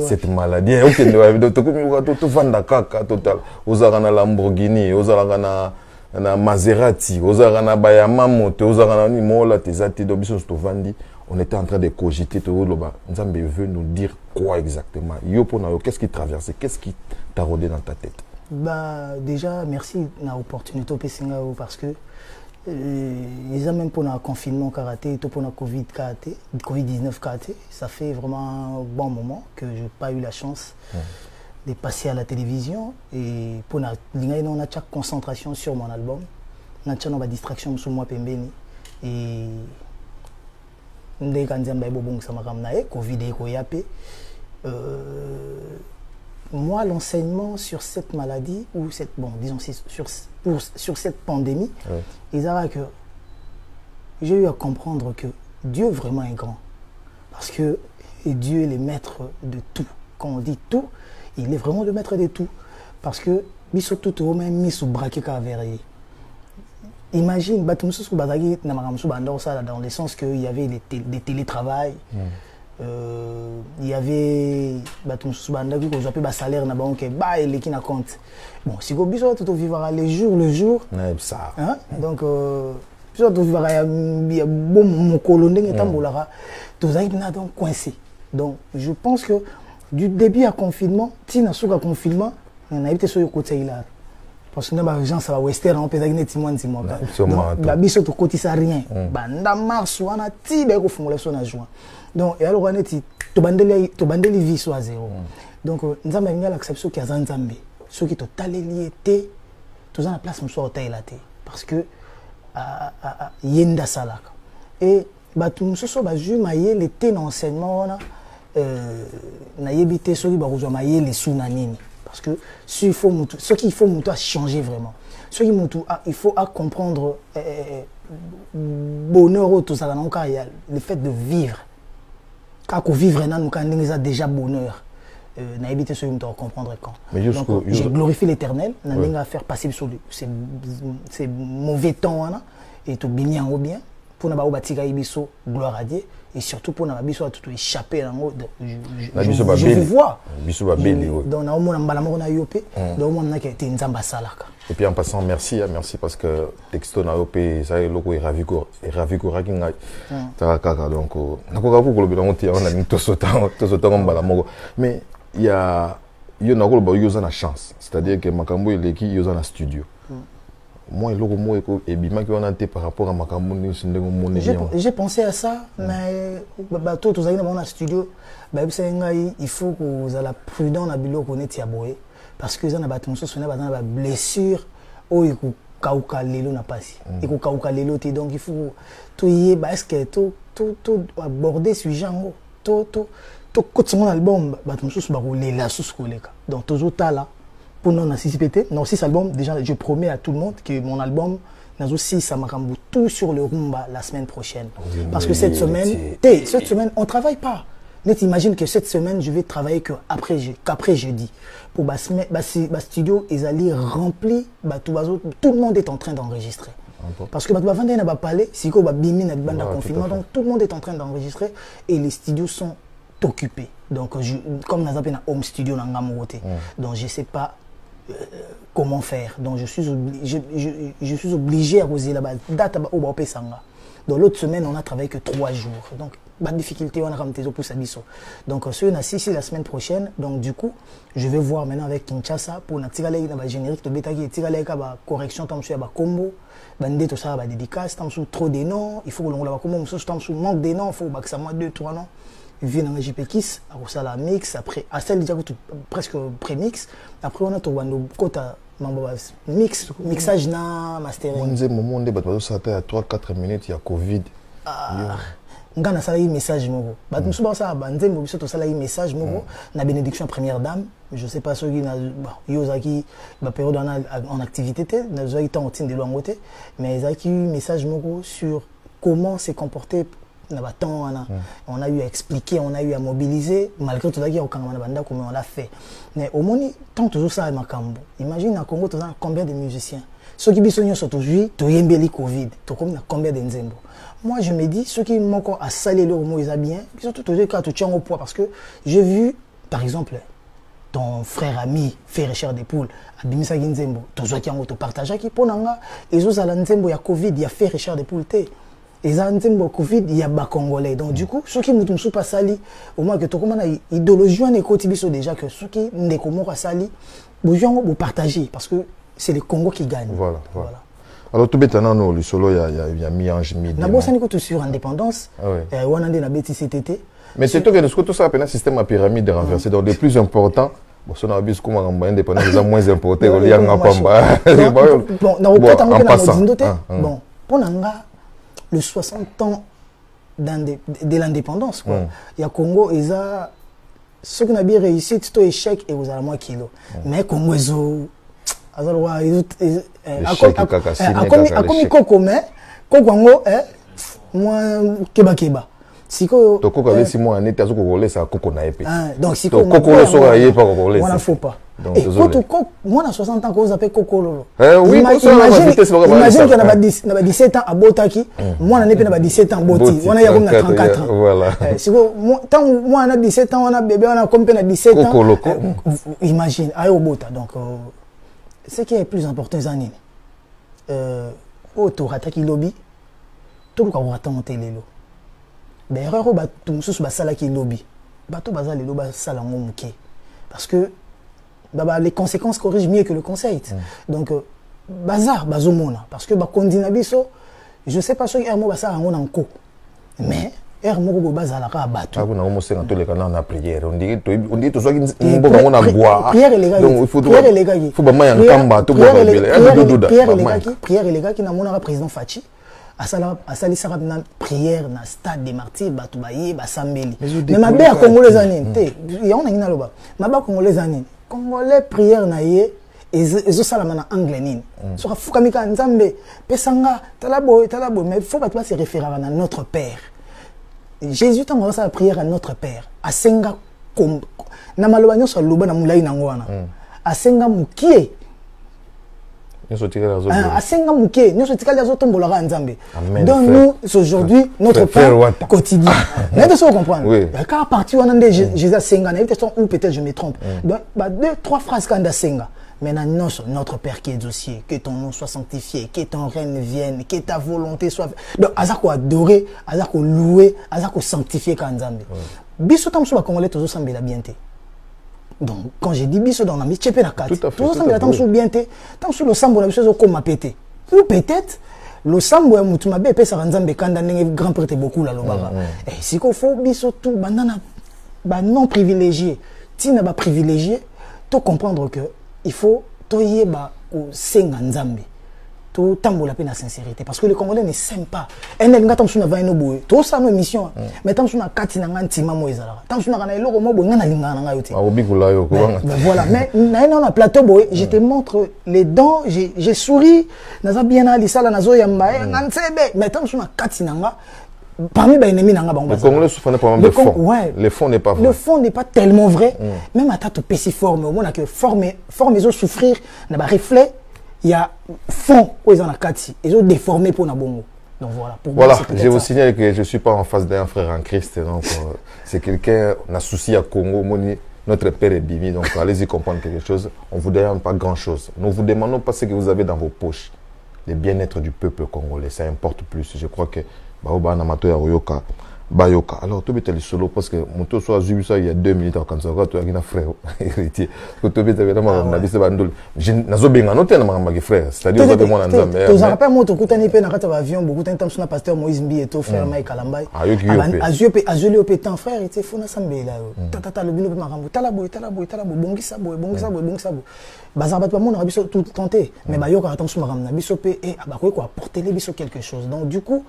cette maladie. Tu vanda kaka total. Ozara na Lamborghini, ozara na Maserati, ozara na Bayamamoto, ozara na Mola tezati do biso to vandi. On était en train de cogiter tout le bas. Nzambe veut nous dire quoi exactement. Yo pona yo, qu'est-ce qui traversait, qu'est-ce qui t'a rôdé dans ta tête? Bah déjà merci na opportunité parce que ils ont même pour le confinement karaté, tout pour le Covid-19 karaté, ça fait vraiment un bon moment que je n'ai pas eu la chance de passer à la télévision et pour on a chaque concentration sur mon album, on a chaque distraction sur moi pembeni et moi, l'enseignement sur cette maladie, ou cette, bon, disons, sur cette pandémie, ils avaient que j'ai eu à comprendre que Dieu vraiment est grand. Parce que Dieu est le maître de tout. Quand on dit tout, il est vraiment le maître de tout. Parce que, imagine, dans le sens qu'il y avait des télétravail. Il y avait des salaires qui na compte. Bon, si vous vivre le jour, hein? Donc si vous vivre mon colonie donc coincé. Donc je pense que du début à confinement, confinement, on a été sur le côté là. Parce que les gens ça va western on peut dire rien. Mars on a tibé ko fungula so na juin. Donc et alors on est to bandeli vie soit zéro. Donc nzambe ngala l'acception qui a nzambe. Ceux qui total lié tous en la place mso hôtel là parce que yenda salaka. Et batu mso ba ju maye l'été l'enseignement na yebité ceux qui ba kozwa maye les sunanini. Parce que ce qu'il faut changer vraiment. Ce qu'il il faut comprendre bonheur tout ça le fait de vivre. Quand on vivre nous quand déjà bonheur. N'a évité ce que comprendre quand. Donc je glorifie l'Éternel, n'a faire passer ces mauvais temps et tout bien au bien pour na ba batika ibiso gloire à Dieu. Et surtout pour na biso tout échapper dans je vois dans na omona mbala moko na yopé dans omona que te nzamba salaka. Et puis en passant merci parce que texto na yopé ça loko ravi ko rakinga ta kaka donc nakoka ko kolobela ngoti on a ni to sota mbala moko mais il y a na ko ba yoza na chance c'est-à-dire que makambo eleki yoza na studio. Moi, par rapport à ma j'ai pensé à ça, mais tout dans le studio, il faut que vous soyez prudent dans le parce que vous avez des blessures où il faut donc il faut tout aborder ce genre, tout mon album, donc toujours là. Pour non anticiper, dans 6 albums, déjà je promets à tout le monde que mon album, dans aussi ça m'a remboursé tout sur le rumba la semaine prochaine. Parce que cette semaine, on ne travaille pas. Mais t'imagines que cette semaine, je vais travailler qu'après jeudi. Pour le studio, ils allaient remplir, tout le monde est en train d'enregistrer. Parce que avant n'a pas parlé, si on va biminer dans le confinement, donc tout le monde est en train d'enregistrer et les studios sont occupés. Donc comme nous avons un home studio dans Ngamogote, donc je ne sais pas comment faire. Donc je suis obligé à poser la date au Bapesanga. Dans l'autre semaine, on a travaillé que 3 jours. Donc pas de difficulté, on a ramené pour ça. Donc si on a 6 la semaine prochaine, donc du coup, je vais voir maintenant avec Kinshasa pour na tirale na générique de bêta qui tirale ka correction tam sur ba combo, bande tout ça ba dédicace, tam sur trop des noms, il faut que l'on la combo, tam sur manque des noms, il faut que ça moi 2 3 noms. Vient dans JP Kiss, à la mix, après, à celle déjà presque pré-mix, après on a tout mixage na mastering. On disait moment où ça à 3-4 minutes, il y a Covid. On a salé message moko. Nous sommes ça, banzem biso to salé message moko na bénédiction première dame. Je sais pas ceux qui na yozaki ba période en activité na zo été en tin de loingoté, mais ils ont eu message moko sur comment se comporter. On a eu à expliquer, on a eu à mobiliser, malgré tout ça, on l'a fait. Mais au moins, tant toujours ça, imagine à Congo, combien de musiciens. Ceux qui sont aujourd'hui, tu as Covid, tu as combien de nzembo. Moi, je me dis, ceux qui m'ont à saler leur mot, ils ont bien, ils sont toujours quand tu tiens au poids, parce que j'ai vu par exemple, ton frère ami fait recherche des poules, abimisa nzembo, tozwa ki yango to partager ki ponanga, ezozala nzembo ya Covid, ya fait recherche des poules te. Eza nzembo Covid, il y a ba Congolais. Donc du coup, ceux qui mutu musu pas sali, au moins que to komana idéologie on ekoti biso déjà que ceux qui ndeko moko sali, bojango bo partager parce que c'est le Congo qui gagne. Voilà. Alors tout bétana no le solo il y a mi-ange mi. Na bossa niko sur indépendance. Wana nde na beti CTT. Mais c'est toi que tout ça appelle un système à pyramide renversé. Donc le plus important, bon, si on a vu ce qu'on a indépendant, c'est moins important. Bon, en passant. Bon, pour nanga le 60 ans de l'indépendance, quoi. Il y a Congo, il y a ceux qui ont bien réussi, c'est un échec et vous avez moins kilo. Mais Congo, ils ont keba siko toko ka lesi mo anete azo ko lesa koko na épée donc siko koko lo so aye pas ko lesa on faut pas et quand moi à 60 ans qu'on appelle koko lolo oui imagine qu'il na ba 17 ans abotaki moi na nepe na ba 17 ans boti on a ya comme na 34 ans voilà siko tant moi na 17 ans on a bébé on a comme na 17 ans imagine ayo bota donc ce qui est plus important les années auto rataki lobby tout le ko attendre lelo erreur au bateau sous basala qui lobby bateau bazal le lobby sala ngomuke parce que les conséquences corrigent mieux que le conseil donc bazar bazomona parce que ba kondina biso je sais pas ce ermo basala ngona nko mais ermo go bazala ka bateau ah kuna omo senga to le kana na prière on dit to soit mboka ngona ngwa prière les gars donc il faut ba maya nkamba to ba bile prière les gars qui na mona président Fachi asali sara na prière na stade des martyrs batu baye basambeli mais ma belle congolais anite ya on ngina loba ma ba congolais anine congolais prière na ye ezo salama na anglais nini so ka fuka mika nzambe pesanga talabo mais faut pas se référer à notre père Jésus tant on sa prière à notre père asenga comme na maloba nyoso loba na mulai nango wana asenga mukie asenga muke nous sotikali azotombolaka nzambe donc nous aujourd'hui notre pain quotidien mais de se comprendre car parti on a Jésus asenga na peut-être ou peut-être je me trompe donc deux trois phrases quand asenga maintenant notre père qui est dossier que ton nom soit sanctifié que ton règne vienne que ta volonté soit donc azako adorer azako louer azako sanctifier quand nzambe biso tamso ba congolais tozo sambela bienté. Donc, quand j'ai dit biso dans la amitié, tout à fait. Tout ça, tant sur bien té, tant sur le sambo la chose comme ma pété. Ou peut-être le sambo ya mutuma be pe sa nzambe kanda ndenge grand prêtre beaucoup la lobaka. Et si qu'on faut biso tout banana ba non privilégié, tina ba privilégié, to comprendre que il faut to yeba au senga nzambe. To tambola pe na sincérité parce que les Congolais ne s'aiment pas. Enen ngatam suna va ino boye. To sa no mission. Mais tam suna kati na ngantima mo ezala. Tam suna kana eloko mo bo ngana lingana nga yote. Obikula yo ko banga. Voilà, mais na plateau boye, je te montre les dents, j'ai souri, naza bien ali sala nazo yamba ngansebe, mais tam suna kati na nga parmi les ennemis nanga bango. Les Congolais souffrent pas mal de fond. Le fond n'est pas vrai. Le fond n'est pas tellement vrai. Même à ta to pesi forme, au moins que forme ils ont souffrir na ba reflet. Il y a fond où ils ont la kati, ils ont déformé pour Nabongo. Donc voilà. Voilà, je vous signale que je ne suis pas en face d'un frère en Christ. Donc c'est quelqu'un, on a souci à Congo, notre père est bimi, donc allez-y comprendre quelque chose. On ne vous demande pas grand-chose. Nous ne vous demandons pas ce que vous avez dans vos poches. Le bien-être du peuple congolais, ça importe plus. Je crois que Baoba Namato Yaroyoka. Bayoka. Alors, tu es solo parce que mon tour soit vu ça il y a 2 minutes quand ça va, tu as un frère héritier. Tu es vraiment na bise bandol. Je nazo benga no tena mama frère. C'est-à-dire vous avez moi nzambe. Tu as rappelé moi to kutani pe na kata avion beaucoup de temps sur na pasteur Moïse Mbi et to frère Mike Kalambai. Azio pe tant frère était fona sambela yo. Tata le bino pe makambo. Talabo bongisa boy. Bazarbat pas mon biso tout tenté mais bayoka attention makambo na biso pe et abakoy ko apporter les biso quelque chose. Donc du coup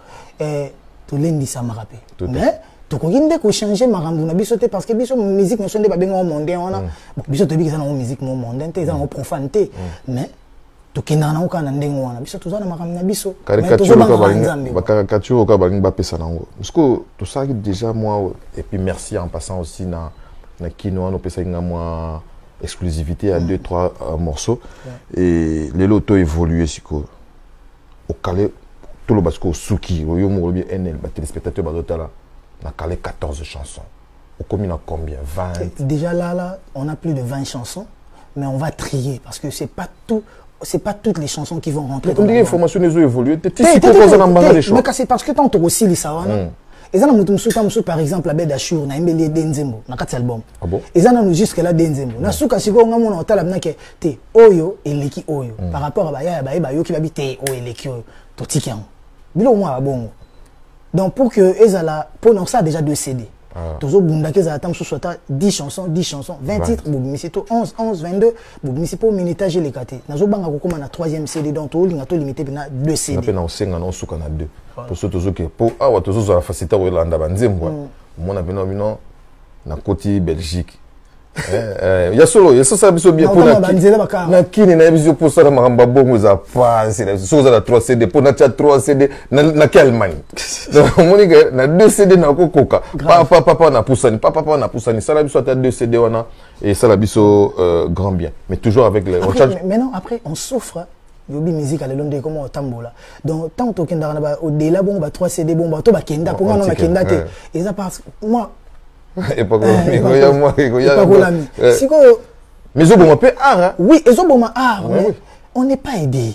tout lundi ça m'a rappelé mais tout quoi il faut changer marambo na biso te parce que biso musique ne sonde pas bien au monde on a bon biso te bi ça na musique mo monde te ça na profanité mais to kina na okana ndengo wana biso to za na marambo na biso caricature ka ba pesa nango parce que tout ça déjà moi et puis merci en passant aussi na kino no pesa nga moi exclusivité à 2-3 morceaux et les lotos évoluer siko au calé tout le basco Souki, le bien NL, les téléspectateurs Badotala, on a calé 14 chansons. combien combien 20? Déjà là, on a plus de 20 chansons, mais on va trier parce que c'est pas toutes les chansons qui vont rentrer. Comme les formations ont évolué, mais c'est parce que tant que aussi les savants. Et ça, par exemple, la baie d'Achur, na imbeli Denzembo, na quatre albums. Ah bon? Et ça, nous jusque là Denzembo. Na souka siko, on a mon hôtel à que te oyo et leki oyo. Par rapport à baya bayo qui va biter oyo et leki oyo. To tikian. Bilo moi bon. Donc pour que ezala pour nous ça déjà 2 CD. Toujours bunda que ça attend soit 10 chansons, 20 titres, mais c'est 11, 22, mais c'est pour minutage les caté. Na zo banga ko comme na 3e CD donc to linga to limité na 2 CD. On appelle na osenga na suka na 2. Pour ceux toujours que pour awa toujours la facilité au landa banzembo. Mon appelle non na côté Belgique. Il y a solo, il y a ça biso bien pour na kini na biso pour ça na maramba bongo za pas c'est ça za 3 CD pour na 3 CD na Allemagne. Donc monique na 2 CD na kokoka. Papa na poussani, papa na poussani, ça la biso ta 2 CD wana et ça la biso grand bien. Mais toujours avec les mais non après on souffre. Yobi musique à l'elonde comme au tambola. Donc tant que kenda na au delà bon ba 3 CD bon ba to ba kenda pour moi non na kenda te. Et ça parce moi et pas moi mais ils ont art. Oui, ils ont art, mais on n'est pas aidé.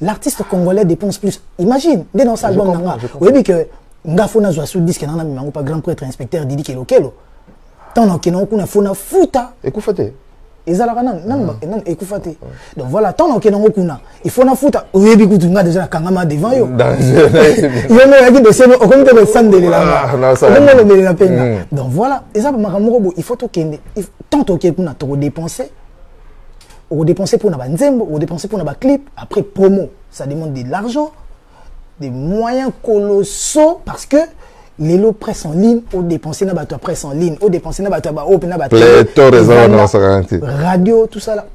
L'artiste congolais dépense plus. Imagine, dès dans cet album, vous voyez que Ngafona joue sous disque, n'a pas grand prêtre inspecteur Didi Kelokelo. Tant que nous avons fait fouta. Écoutez. Donc voilà, tant que nous avons il faut na fouta. Oui, bien que déjà la kangama devant yo. Il y a des dossiers au comité de sang de la. Donc voilà, et ça il faut tant que nous avons dépensé. On dépenser pour na nzembo, on dépenser pour na clip, après promo, ça demande de l'argent, des moyens colossaux parce que les lots presse en ligne, on dépenser na bateau presse en ligne, on dépenser na bateau open na bateau. Radio, tout ça là.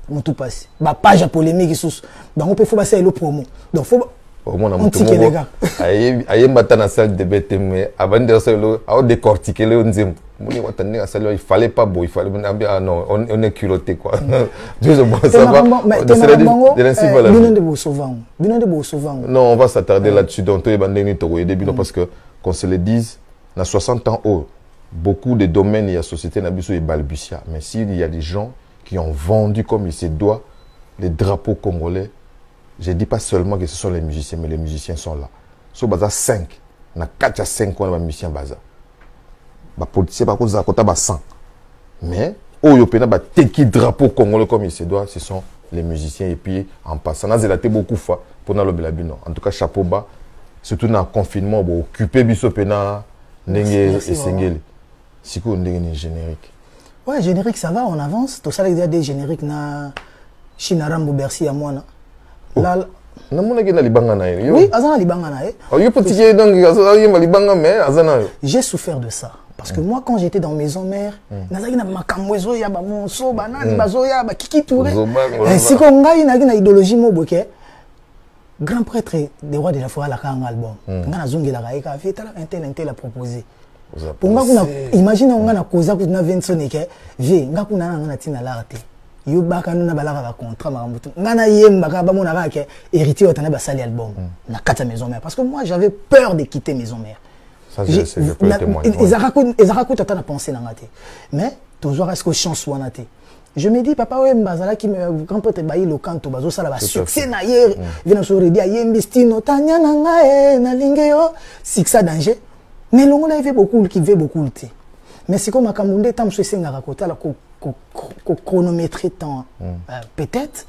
On tout passe. Ba page à polémique sous. Donc on peut faut passer le promo. Donc faut on ticket les gars. Aïe matin na salle de bête mais avant de ça on décortiquer le nzembo. Il fallait pas beau, il fallait non, on est culotté quoi. Dieu bon ça va. Non, on va s'attarder là-dessus donc parce que qu'on se le dise, dans 60 ans beaucoup de domaines et la société n'a et balbutia. Mais s'il y a des gens qui ont vendu comme il se doit les drapeaux congolais, je dis pas seulement que ce sont les musiciens, mais les musiciens sont là. Sur baza 5, na 4 à 5 ans les musiciens baza. Les politiciens par contre ça 100. Mais au yopena ba teki drapeau congolais comme il se doit, ce sont les musiciens et puis en passant na zelaté beaucoup fois pour na lobelabino. En tout cas chapeau bas, surtout dans le confinement bo occuper biso pena ndenge et singeli. Siko ndenge générique. Ouais, générique ça va, on avance. Tout ça il y a des génériques na Chinarambo Bercy à moi na. Là oui, azana libanga na. J'ai souffert de ça. Parce que moi, quand j'étais dans Maison Mère, nazaki na makamwezo ya ba monso banani bazoya ba kiki touré. Si ko ngai na idéologie mo boké. Grand prêtre des rois de la forêt la kanga album. Nga na zongi la kaika fait un tel a proposé. Pour nga kuna imagine nga na koza ku na Vincent ke, vi nga kuna na tina l'arte. Yo baka na balaka ba contrat makambutu. Nga na yemba ka ba mona ka ke héritier otana ba sali album na kata Maison Mère parce que moi j'avais peur de quitter Maison Mère. Je peux témoigner. Ils racontent à penser dans la tête. Mais toujours est-ce que chance ou en je me dis papa ouais mbazala qui me grand peut-être bailler le canto bazo ça va succès na hier vient sur le dia yembistino tanya na ngae na lingeo sixa danger mais longo là il fait beaucoup qui veut beaucoup le thé mais c'est comme makamundé tam so senga rakota la ko chronométrer temps peut-être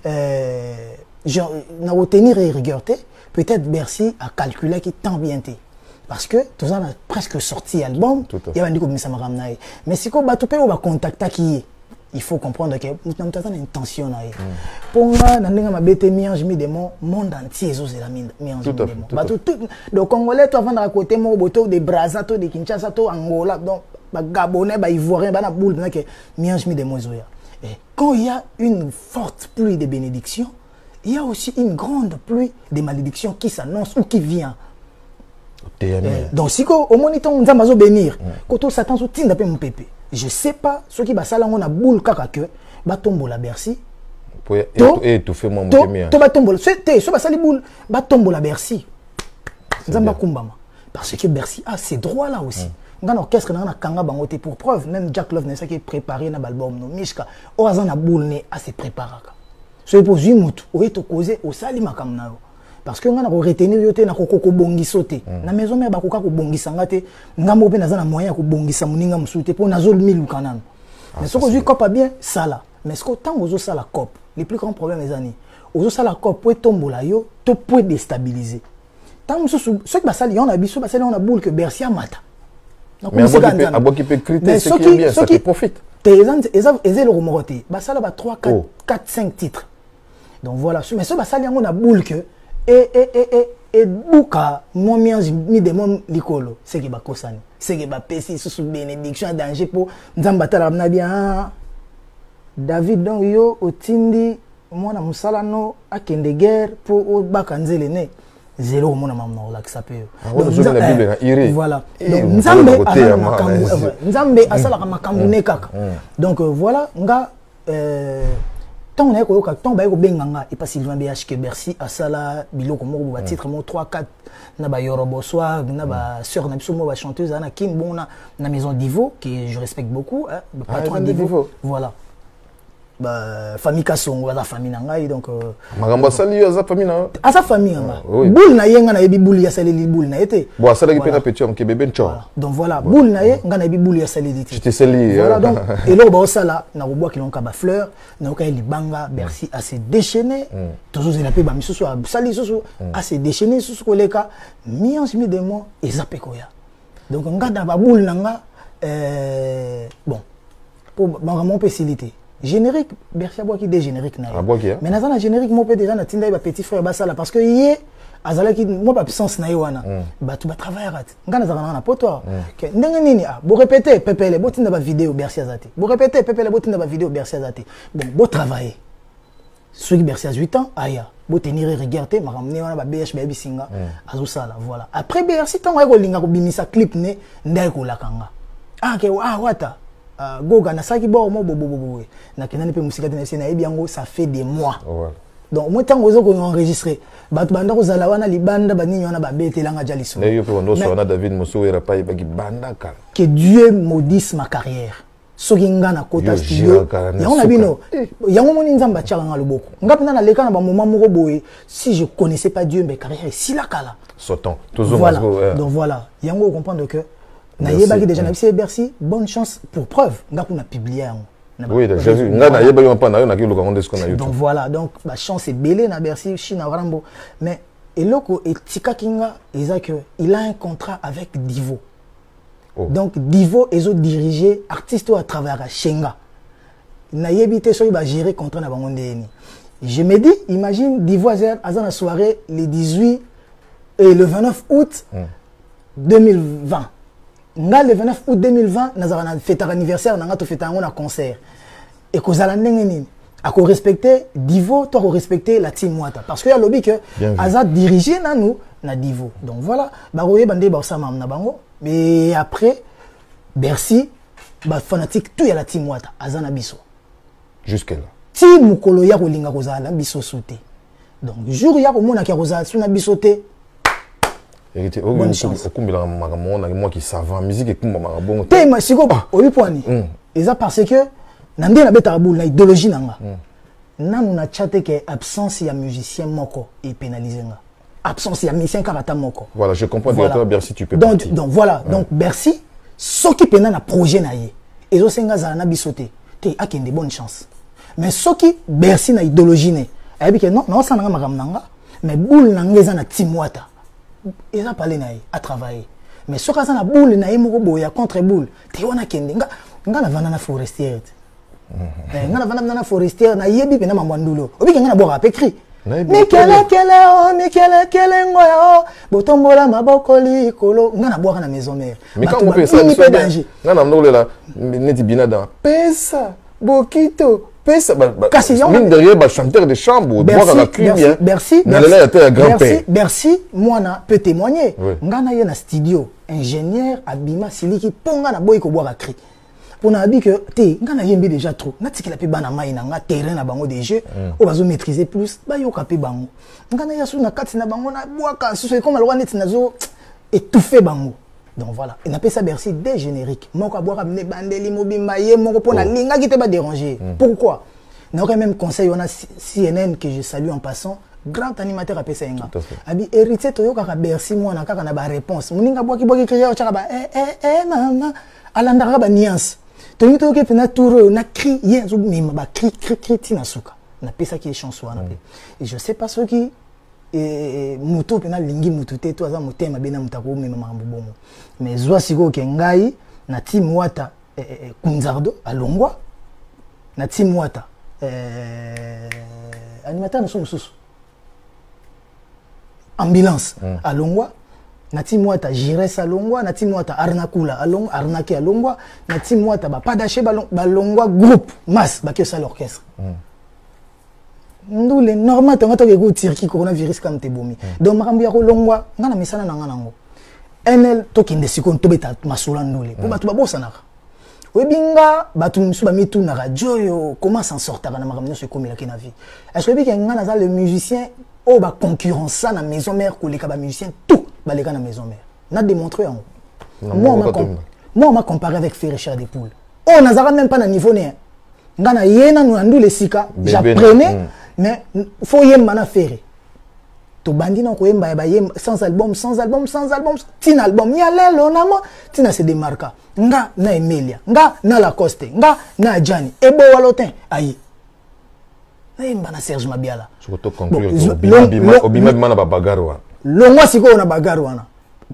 na retenir et rigueur peut-être Bercy a calculé qui tant bien té. Parce que tout ça a presque sorti album, il y a un comme ça m'a ramené. Mais si on va tout on va contacter qui il faut comprendre que nous avons une intention là. Pour moi, dans les bête miange mi démon monde entier c'est la miange mi démon. Donc Congolais toi vendre à côté mon boto de Brazzaville de Kinshasa to Angola donc Gabonais ba Ivoirien ba na boule donc miange mi démon zoya. Et quand il y a une forte pluie de bénédictions, il y a aussi une grande pluie de malédictions qui s'annonce ou qui vient. Donc si au moniteur on va bénir quand on s'attend au tinda pe mon pépé je sais pas ce qui va ça là on a boule kaka que ba tombo la Bercy et tout fait mon premier to ba tombo c'est ce ba sali boule ba tombo la Bercy nzamba kumbama parce que Bercy a ses droits là aussi un orchestre na kanga bango te pour preuve même Jack Love n'est ça qui est préparé na album no Mishka o azana boule ne a se préparaka so pour mutu o eto causer au sali makam na parce que ngana ko retenir yote na kokoko bongiso te na maison mère ba koka ko bongisa ngate ngambo pe nazana moyen ko bongisa muninga musute pour nazo milu kanana mais ce que je cop bien ça là mais ce que tant ozo ça la cop les plus grands problèmes les années ozo ça la cop pour tombola yo to pour déstabiliser tant ce que basali on a biso basali on a boule que Bercy a mata mais à bois qui peut critiquer ce qui est bien ça qui profite tes le remoroté basala ba 3 4 5 titres donc voilà mais ce basali on a boule que et buka mon mi de mon likolo c'est que ba kosani c'est que ba pesi sous bénédiction danger pour nzambata la bien David donc yo otindi mwana musala no akende guerre pour bakanzele ne zéro mona mamna la que ça peut voilà donc nzambe asala makambu ne kaka donc voilà nga tant on est ko tant ba ko benganga et pas Sylvain BH que Bercy asala biloko moko ba titre mo 3 4 na ba yorobo soir na ba sœur na biso mo ba chanteuse ana kim bon na maison Divo que je respecte beaucoup patron Divo voilà bah famille Kasongo la famille nangai donc magamba sali ya za famille na asa famille nga boule na yenga na yebi boule ya sali li boule na été bon sala ki pena petit homme ke bébé ncho donc voilà boule na ye nga na yebi boule ya sali li tu te sali voilà donc et là ba sala na roboa ki lonka ba fleur na ka li banga Bercy a se déchaîné toujours il a pe ba misusu sali susu a se déchaîné susu ko leka mi de moi et zape koya donc nga na ba boule na nga bon pour mon facilité générique Bercy abois qui des génériques na mais na zana générique mo pe déjà na tinda ba petit frère basala parce que yé azala ki mo ba puissance na wana ba tu ba travailler rat ngana zana na poto que ndenge nini bo répéter pepele bo tinda ba vidéo Bercy azate bo répéter pepele bo tinda ba vidéo Bercy azate bon bo travailler ceux qui Bercy a 8 ans aya bo tenir regarder ma ramener wana ba BH baby singa azosala voilà après Bercy tant ko linga ko bimisa clip ne ndai ko lakanga ke wata Goga na saki bo mo bobo na kenani pe musika tena sena ebiango ça fait des mois donc moi tant ozo ko enregistrer batu banda ko zala wana libanda banini wana ba betelanga jaliso mais yo pe ndo so na David Mosowera pa ba banda kala que Dieu maudisse ma carrière soki nga na kota studio ya on a bino ya mo moni nzamba tchaka nga loboko nga pena na leka na ba moment moko boye si je connaissais pas Dieu mais carrière si la kala sautant toujours voilà donc voilà yango comprendre que na yeba ki déjà na bisi Bercy bonne chance pour preuve nga kuna publier oui j'ai vu nga na yeba yo pa na yo na ki loka onde sko na YouTube donc voilà donc ba chance est belé na Bercy china rambo mais eloko etika kinga eza que il a un contrat avec Divo donc Divo ezo diriger artiste à travers à Shenga na yebité so ba gérer contrat na bango ndeni je me dis imagine Divo azana soirée le 18 et le 29 août 2020 nga le 29 août 2020 nazara na fête anniversaire na nga to fête un concert et kozala ndenge nini ako respecter Divo to ko respecter la team Wata parce que ya lobby que aza diriger na nous na Divo donc voilà ba roye bande ba sama na bango mais après Bercy ba fanatique tout ya la team Wata aza na biso jusque là ti mukolo ya ko linga kozala biso sauté donc jour ya ko mona ka kozala suna biso te bonne chance moi qui savant musique et kumba bon te ma siko obi poani eza parce que nande na beta boule na idéologie nanga nanu na chate que absence ya musicien moko et pénaliser nga absence ya musicien karata moko voilà je comprends directeur Bercy tu peux donc voilà donc Bercy soki pena na projet na ye ezo senga za na bisoté te akende bonne chance mais soki Bercy na idéologie ne ayebi que non ça nanga makam nanga mais boule nanga eza na timwata ils ont parlé à travailler mais ce cas na boule na yemo boya contre boule te wana kende nga na vana na forestière nga na vana na forestière na yebi pena mamwandulo obi nga na boka pécri mikele ngoya botombola maboko likolo nga na boka na maison mère mais quand on peut ça nga na ndolo la neti binada pesa bokito kasi mine derrière ba chanteur de chambre Bercy Bercy moi na peut témoigner nga na ye na studio ingénieur abima siliki ponga na boy ko boire cri pour na abi que te nga na yembi déjà trop na tikela pe bana mai na nga terrain na bango des jeux o bazo maîtriser plus ba yo kapé bango nga na yasu na kati na bango na boaka so comme alwa net na zo étouffer bango Donc voilà, et n'a pas ça Bercy des génériques. Mon boire amener bandeli mobimbaye mon pour la linga qui te va déranger. Pourquoi? N'a même conseil on a CNN que je salue en passant, grand animateur à PCNga. Abi héritier toyo kaka Bercy moi na kaka na ba réponse. Muninga boki kriya chaka ba maman alanda ba nuance. Toyo toyo ke pena tour na cri yezu mima ba cri tina suka. Na pesa qui est chanson na. Et je sais pas ce qui et moto pena lingi moto te to aza motema bena mutako mema mambo bongo mais zwa siko ke ngai na team wata kunzardo alongwa na team wata animateur na somususu ambulance alongwa na team wata Jires alongwa na team wata Arnakula alongwa Arnaki alongwa na team wata ba padache balongwa groupe masse ba que ça l'orchestre. Nous les normal tant que vous tirez qui coronavirus comme te bomi donc makambo ya kolongwa ngana misana na ngana ngo NL tokinde sikon tobeta masula ndule pour batu babosa naka webinga batu musu ba mitu na radio yo comment s'en sortir na makambo se comme la kina vie est-ce que ngana za le musicien o ba concurrence na maison mère ko les ka ba musicien tout ba les na maison mère n'a démontré en moi on m'a comparé avec Ferrecha des Poules on n'a même pas na niveau né ngana yena no ndule sika j'apprenais mais faut yemba na faire to bandi na ko yemba ba yem sans album tin album ya lelo na mo tina se démarka nga na Emilia nga na Lacoste nga na Jani ebo walotin ayi na yemba na Serge Mabiala surtout conclure obima bima na bagarwa longwa siko na bagarwa na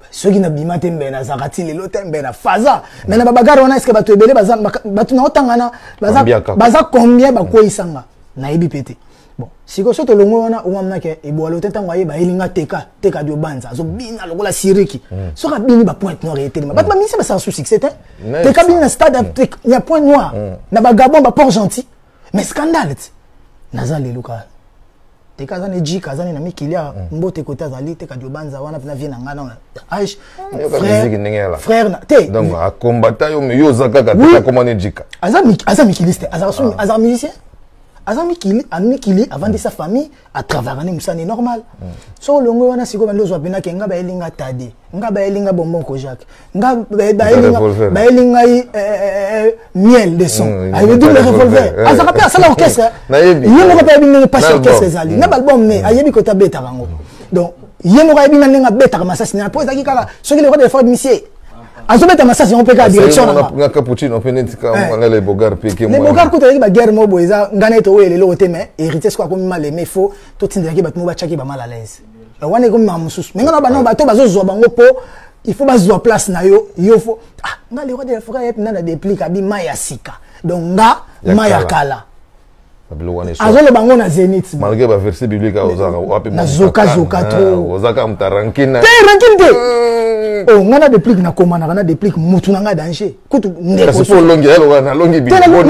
soki na bima tembe na zakati lelo tembe na faza mais na bagarwa na est-ce que batu ebele batu na otangana baza combien ba ko isanga na yebi pété. Bon, si vous êtes le monde, on a dit que vous avez un teka de banza, zo bina lokola siriki. So ka bini ba point noir été. Ba ba misi ba sans souci, c'était. Teka bina stade il y a point noir. Na ba Gabon ba port gentil. Mais scandale. Naza le loka. Teka za ne jika za ne na mikilia mbote kota za li teka de banza wana na vie na ngana. Aish. Frère na te. Donc a combattre yo me yo zaka ka teka comment ne jika. Aza mikiliste, aza musicien. Azami kili avant de sa famille à travers un musani normal. So longo wana siko bando zo bina kenga ba elinga tadi. Nga ba elinga bonbon ko Jacques. Nga ba elinga miel de son. Avec double revolver. Azaka pe asala orchestre. Yemo ko pa bina pas orchestre zali. Na album mais ayebi ko ta beta rango. Donc yemo ko bina nga beta ka masasi na pose aki kala. So ki le roi de Ford monsieur. Azobeta masasi on peut ka direction na cappuccino penet ka on les bogar piqué les bogar ko tali ba guerre mo boeza ngana to wele lo teme hérité quoi comme mal mais faut to tindaki ba mo ba chaki ba mal à l'aise wana ko ma mususu mais ngana ba no ba to bazo zo bango po il faut bazo place na yo faut nga le roi de frère yep na déplique abi maya sika donc nga maya kala azole bango na Zénith malgré ba verset biblique ozaka wapi na zoka trop ozaka mtarankina oh ngana déplique na komana ngana déplique mutu nanga danger kutu ndeko c'est pour longi elo na longi bi non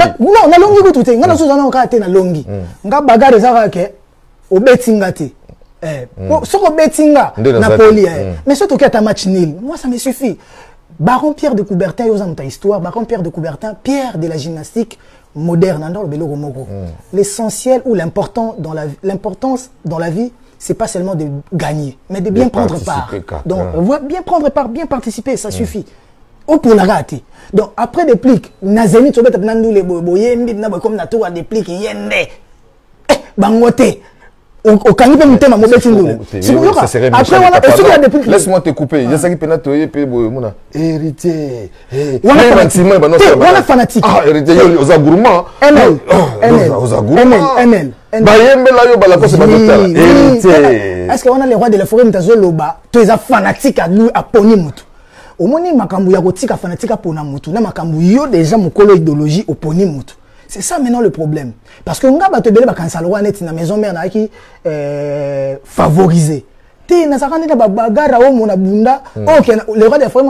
na longi kutu te ngana so zana ka te na longi nga bagare zaka ke obetinga te soko betinga na poli mais surtout que ta match nul moi ça me suffit. Baron Pierre de Coubertin yo ta histoire Baron Pierre de Coubertin Pierre de la gymnastique moderne dans le belo moko. L'essentiel ou l'importance dans la vie c'est pas seulement de gagner, mais de bien prendre part. Donc, bien prendre part, bien participer, ça suffit. Ou pour la rater. Donc, après des pliques, Nazemi, tu vas te prendre les boyens, comme na tour à des pliques, yende. Bangote. Au canipe, nous t'aimons, c'est après, voilà, laisse-moi te couper. Je sais que penato, héritier. Voilà fanatique. Ah, héritier, aux agourmands. NL. Est-ce qu'on a les rois de la forêt Mtazoloba? Tu es fanatique à Ponimutu. Au moins, makambu ya gotika fanatique à Ponamutu. Na makambu yo déjà mukolo idéologie au Ponimutu. C'est ça maintenant le problème. Parce que nga bato bele bakansalwa net na maison mère na ki favoriser. Te na sakani na bagara o mona bunda OK le roi de frère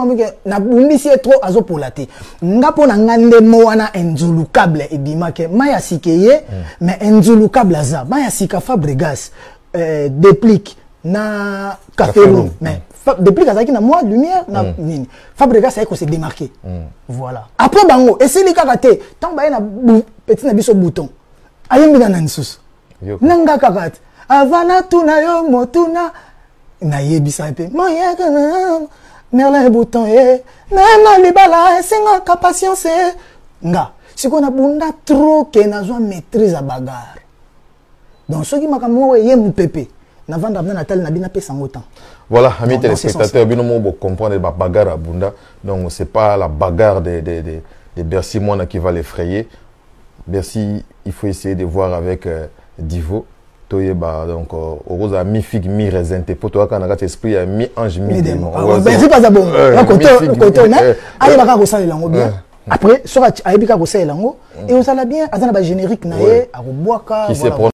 na bundi si trop azopolate. Nga pona ngande mo wana enzulukable ebimake maya sikeye mais enzulukable aza maya sika Fabregas déplique na café room mais déplique azaki na moi lumière na nini Fabregas ayeko se démarquer. Voilà. Après bango et c'est les karaté tant ba na petit na biso bouton ayembi na nsus nanga kakat avana tuna yo motuna na yebisa pe moya Merlin et Bouton, même dans les balas, c'est un patience. Nga, si on a bunda trop que n'a pas maîtrise à bagarre. Donc, ceux qui m'ont dit mon pépé, n'a pas Natal n'a pas payé autant. Voilà, amis téléspectateurs, bien nous comprendre la bagarre à bunda. Donc, c'est pas la bagarre des Bercy Moine qui va l'effrayer. Bercy, il faut essayer de voir avec Divo. Donc, Rose a mi-figue, mi-raisin. Pour toi, quand on a esprit, a mi-ange, mi-démon. C'est pas ça bon. Côté honnête, il va pas ça bien. Après, sur Aibika Rosa et Lango, et on s'en a bien, à un générique, à Roboaka.